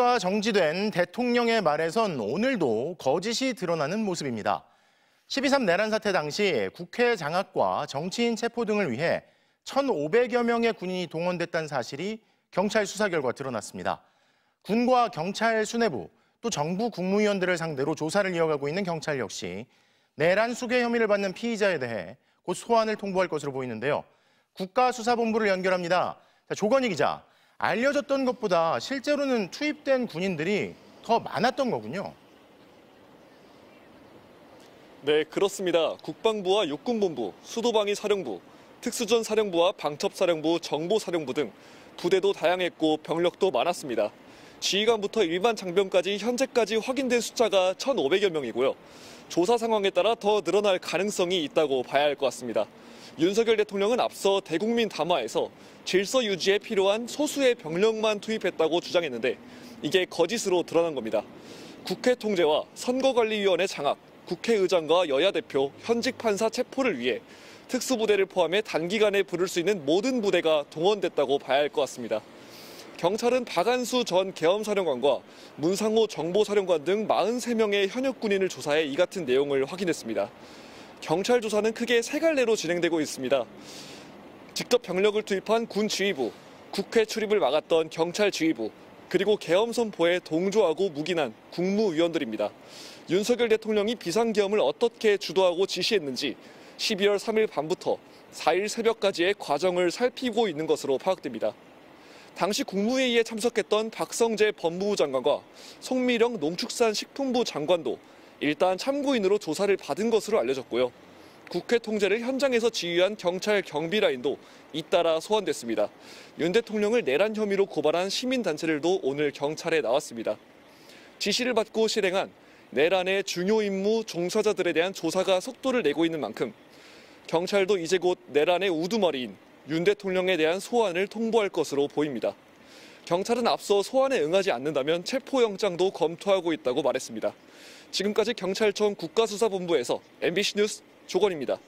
공수가 정지된 대통령의 말에선 오늘도 거짓이 드러나는 모습입니다. 12.3 내란 사태 당시 국회 장악과 정치인 체포 등을 위해 1,500여 명의 군인이 동원됐다는 사실이 경찰 수사 결과 드러났습니다. 군과 경찰 수뇌부, 또 정부 국무위원들을 상대로 조사를 이어가고 있는 경찰 역시 내란 수괴 혐의를 받는 피의자에 대해 곧 소환을 통보할 것으로 보이는데요. 국가수사본부를 연결합니다. 조건희 기자, 알려졌던 것보다 실제로는 투입된 군인들이 더 많았던 거군요. 네, 그렇습니다. 국방부와 육군본부, 수도방위사령부, 특수전사령부와 방첩사령부, 정보사령부 등 부대도 다양했고 병력도 많았습니다. 지휘관부터 일반 장병까지 현재까지 확인된 숫자가 1,500여 명이고요. 조사 상황에 따라 더 늘어날 가능성이 있다고 봐야 할 것 같습니다. 윤석열 대통령은 앞서 대국민 담화에서 질서 유지에 필요한 소수의 병력만 투입했다고 주장했는데 이게 거짓으로 드러난 겁니다. 국회 통제와 선거관리위원회 장악, 국회의장과 여야 대표, 현직 판사 체포를 위해 특수부대를 포함해 단기간에 부를 수 있는 모든 부대가 동원됐다고 봐야 할 것 같습니다. 경찰은 박안수 전 계엄사령관과 문상호 정보사령관 등 43명의 현역 군인을 조사해 이 같은 내용을 확인했습니다. 경찰 조사는 크게 세 갈래로 진행되고 있습니다. 직접 병력을 투입한 군 지휘부, 국회 출입을 막았던 경찰 지휘부, 그리고 계엄 선포에 동조하고 묵인한 국무위원들입니다. 윤석열 대통령이 비상계엄을 어떻게 주도하고 지시했는지 12월 3일 밤부터 4일 새벽까지의 과정을 살피고 있는 것으로 파악됩니다. 당시 국무회의에 참석했던 박성재 법무부 장관과 송미령 농축산식품부 장관도 일단 참고인으로 조사를 받은 것으로 알려졌고요. 국회 통제를 현장에서 지휘한 경찰 경비라인도 잇따라 소환됐습니다. 윤 대통령을 내란 혐의로 고발한 시민단체들도 오늘 경찰에 나왔습니다. 지시를 받고 실행한 내란의 중요 임무 종사자들에 대한 조사가 속도를 내고 있는 만큼 경찰도 이제 곧 내란의 우두머리인 윤 대통령에 대한 소환을 통보할 것으로 보입니다. 경찰은 앞서 소환에 응하지 않는다면 체포영장도 검토하고 있다고 말했습니다. 지금까지 경찰청 국가수사본부에서 MBC 뉴스 조건입니다.